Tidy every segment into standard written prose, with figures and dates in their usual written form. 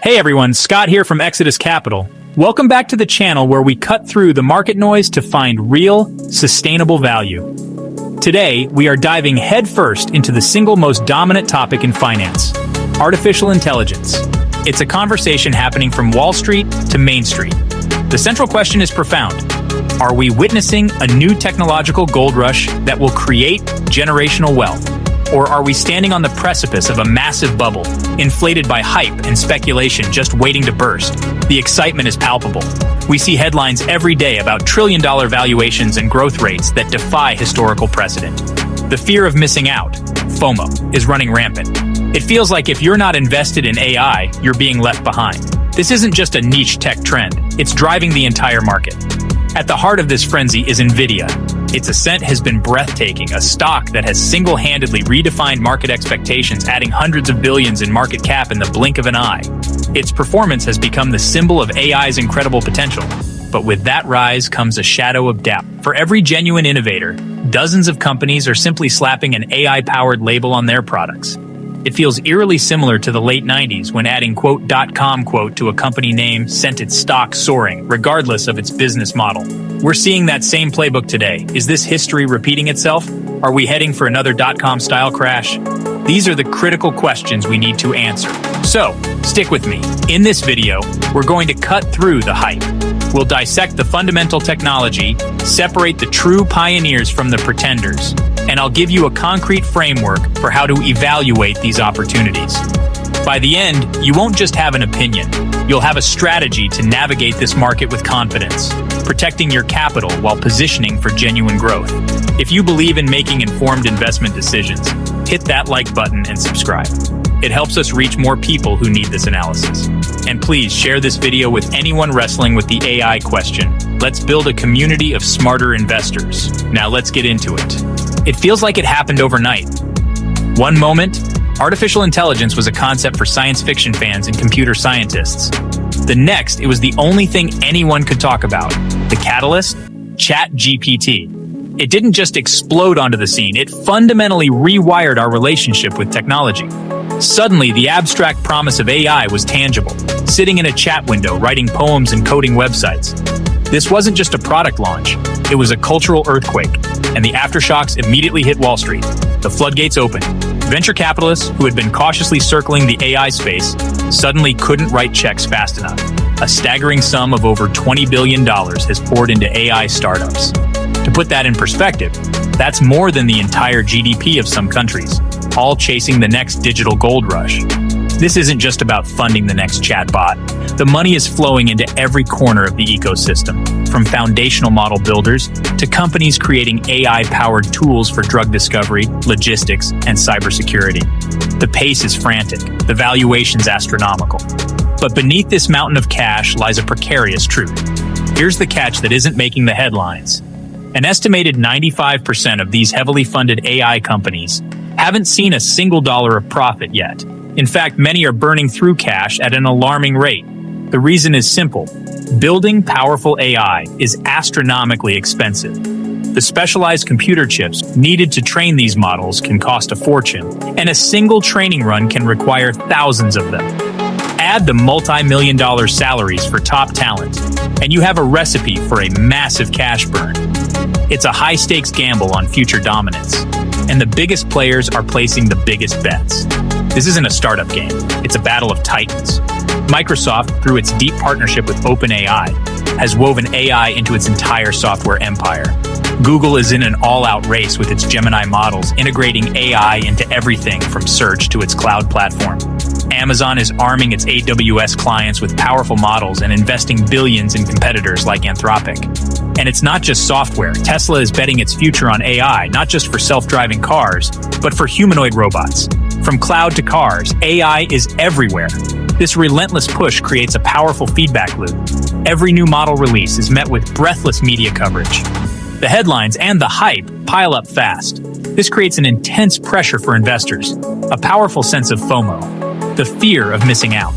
Hey everyone, Scott here from Exodus Capital. Welcome back to the channel where we cut through the market noise to find real, sustainable value. Today, we are diving headfirst into the single most dominant topic in finance: artificial intelligence. It's a conversation happening from Wall Street to Main Street. The central question is profound. Are we witnessing a new technological gold rush that will create generational wealth? Or are we standing on the precipice of a massive bubble, inflated by hype and speculation just waiting to burst? The excitement is palpable. We see headlines every day about trillion-dollar valuations and growth rates that defy historical precedent. The fear of missing out, FOMO, is running rampant. It feels like if you're not invested in AI, you're being left behind. This isn't just a niche tech trend, it's driving the entire market. At the heart of this frenzy is Nvidia. Its ascent has been breathtaking, a stock that has single-handedly redefined market expectations, adding hundreds of billions in market cap in the blink of an eye. Its performance has become the symbol of AI's incredible potential. But with that rise comes a shadow of doubt. For every genuine innovator, dozens of companies are simply slapping an AI-powered label on their products. It feels eerily similar to the late 90s when adding .com to a company name sent its stock soaring, regardless of its business model. We're seeing that same playbook today. Is this history repeating itself? Are we heading for another .com style crash? These are the critical questions we need to answer. So, stick with me. In this video, we're going to cut through the hype. We'll dissect the fundamental technology, separate the true pioneers from the pretenders, and I'll give you a concrete framework for how to evaluate these opportunities. By the end, you won't just have an opinion. You'll have a strategy to navigate this market with confidence, protecting your capital while positioning for genuine growth. If you believe in making informed investment decisions, hit that like button and subscribe. It helps us reach more people who need this analysis. And please share this video with anyone wrestling with the AI question. Let's build a community of smarter investors. Now let's get into it. It feels like it happened overnight. One moment, artificial intelligence was a concept for science fiction fans and computer scientists. The next, it was the only thing anyone could talk about. The catalyst? ChatGPT. It didn't just explode onto the scene, it fundamentally rewired our relationship with technology. Suddenly, the abstract promise of AI was tangible, sitting in a chat window, writing poems and coding websites. This wasn't just a product launch, it was a cultural earthquake, and the aftershocks immediately hit Wall Street. The floodgates opened. Venture capitalists, who had been cautiously circling the AI space, suddenly couldn't write checks fast enough. A staggering sum of over $20 billion has poured into AI startups. To put that in perspective, that's more than the entire GDP of some countries, all chasing the next digital gold rush. This isn't just about funding the next chatbot. The money is flowing into every corner of the ecosystem, from foundational model builders to companies creating AI-powered tools for drug discovery, logistics, and cybersecurity. The pace is frantic, the valuation's astronomical. But beneath this mountain of cash lies a precarious truth. Here's the catch that isn't making the headlines. An estimated 95% of these heavily funded AI companies haven't seen a single dollar of profit yet. In fact, many are burning through cash at an alarming rate. The reason is simple. Building powerful AI is astronomically expensive. The specialized computer chips needed to train these models can cost a fortune, and a single training run can require thousands of them. Add the multi-million-dollar salaries for top talent, and you have a recipe for a massive cash burn. It's a high-stakes gamble on future dominance, and the biggest players are placing the biggest bets. This isn't a startup game, it's a battle of titans. Microsoft, through its deep partnership with OpenAI, has woven AI into its entire software empire. Google is in an all-out race with its Gemini models, integrating AI into everything from search to its cloud platform. Amazon is arming its AWS clients with powerful models and investing billions in competitors like Anthropic. And it's not just software. Tesla is betting its future on AI, not just for self-driving cars, but for humanoid robots. From cloud to cars, AI is everywhere. This relentless push creates a powerful feedback loop. Every new model release is met with breathless media coverage. The headlines and the hype pile up fast. This creates an intense pressure for investors, a powerful sense of FOMO, the fear of missing out.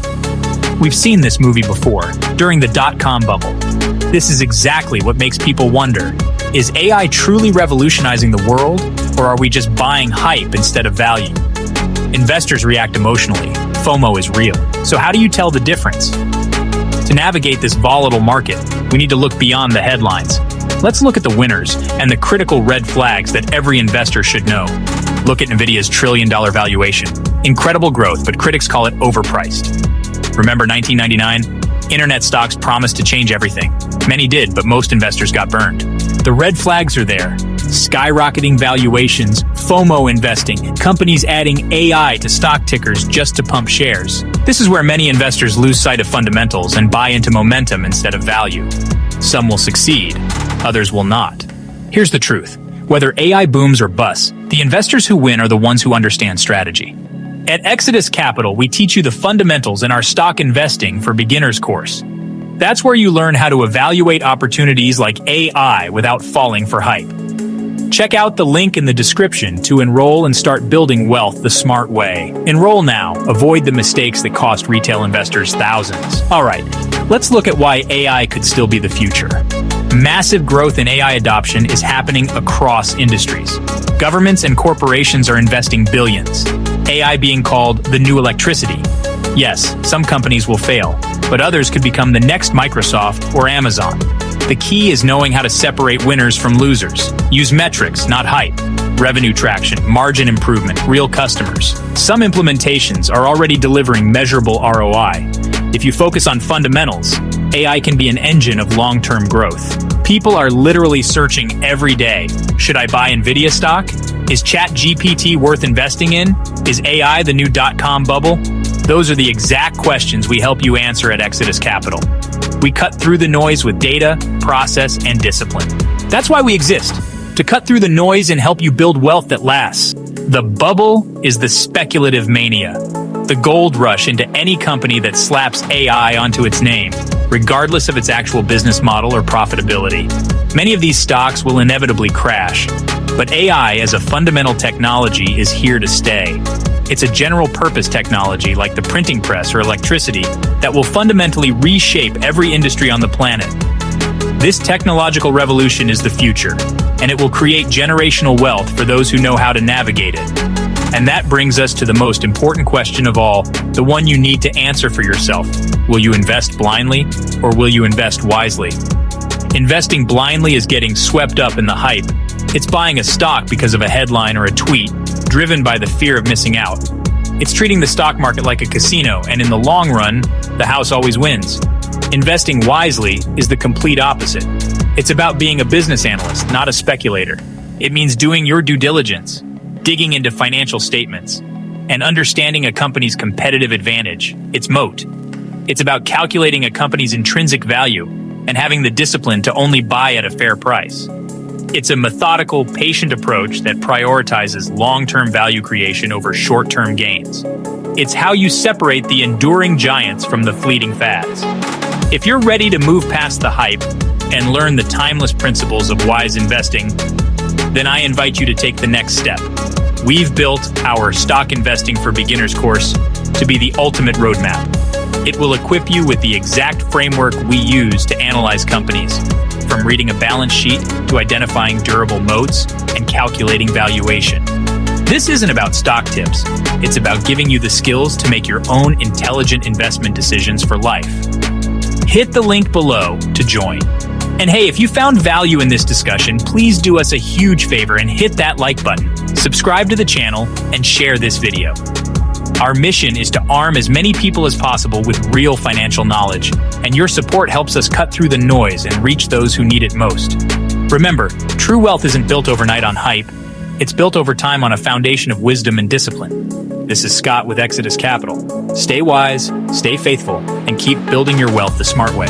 We've seen this movie before, during the .com bubble. This is exactly what makes people wonder, is AI truly revolutionizing the world, or are we just buying hype instead of value? Investors react emotionally. FOMO is real. So how do you tell the difference? To navigate this volatile market, we need to look beyond the headlines. Let's look at the winners and the critical red flags that every investor should know. Look at Nvidia's trillion-dollar valuation. Incredible growth, but critics call it overpriced. Remember 1999? Internet stocks promised to change everything. Many did, but most investors got burned. The red flags are there. Skyrocketing valuations, FOMO investing, companies adding AI to stock tickers just to pump shares. This is where many investors lose sight of fundamentals and buy into momentum instead of value. Some will succeed, others will not. Here's the truth. Whether AI booms or busts, the investors who win are the ones who understand strategy. At Exodus Capital, we teach you the fundamentals in our stock investing for beginners course. That's where you learn how to evaluate opportunities like AI without falling for hype. Check out the link in the description to enroll and start building wealth the smart way. Enroll now. Avoid the mistakes that cost retail investors thousands. All right, let's look at why AI could still be the future. Massive growth in AI adoption is happening across industries. Governments and corporations are investing billions. AI being called the new electricity. Yes, some companies will fail, but others could become the next Microsoft or Amazon. The key is knowing how to separate winners from losers. Use metrics, not hype. Revenue traction, margin improvement, real customers. Some implementations are already delivering measurable ROI. If you focus on fundamentals, AI can be an engine of long-term growth. People are literally searching every day. Should I buy Nvidia stock? Is ChatGPT worth investing in? Is AI the new .com bubble? Those are the exact questions we help you answer at Exodus Capital. We cut through the noise with data, process, and discipline. That's why we exist, to cut through the noise and help you build wealth that lasts. The bubble is the speculative mania, the gold rush into any company that slaps AI onto its name, regardless of its actual business model or profitability. Many of these stocks will inevitably crash, but AI as a fundamental technology is here to stay. It's a general-purpose technology like the printing press or electricity that will fundamentally reshape every industry on the planet. This technological revolution is the future, and it will create generational wealth for those who know how to navigate it. And that brings us to the most important question of all, the one you need to answer for yourself. Will you invest blindly, or will you invest wisely? Investing blindly is getting swept up in the hype. It's buying a stock because of a headline or a tweet, driven by the fear of missing out. It's treating the stock market like a casino, and in the long run, the house always wins. Investing wisely is the complete opposite. It's about being a business analyst, not a speculator. It means doing your due diligence, digging into financial statements, and understanding a company's competitive advantage, its moat. It's about calculating a company's intrinsic value and having the discipline to only buy at a fair price. It's a methodical, patient approach that prioritizes long-term value creation over short-term gains. It's how you separate the enduring giants from the fleeting fads. If you're ready to move past the hype and learn the timeless principles of wise investing, then I invite you to take the next step. We've built our Stock Investing for Beginners course to be the ultimate roadmap. It will equip you with the exact framework we use to analyze companies, from reading a balance sheet to identifying durable moats and calculating valuation. This isn't about stock tips. It's about giving you the skills to make your own intelligent investment decisions for life. Hit the link below to join. And hey, if you found value in this discussion, please do us a huge favor and hit that like button, subscribe to the channel, and share this video. Our mission is to arm as many people as possible with real financial knowledge, and your support helps us cut through the noise and reach those who need it most. Remember, true wealth isn't built overnight on hype. It's built over time on a foundation of wisdom and discipline. This is Scott with Exodus Capital. Stay wise, stay faithful, and keep building your wealth the smart way.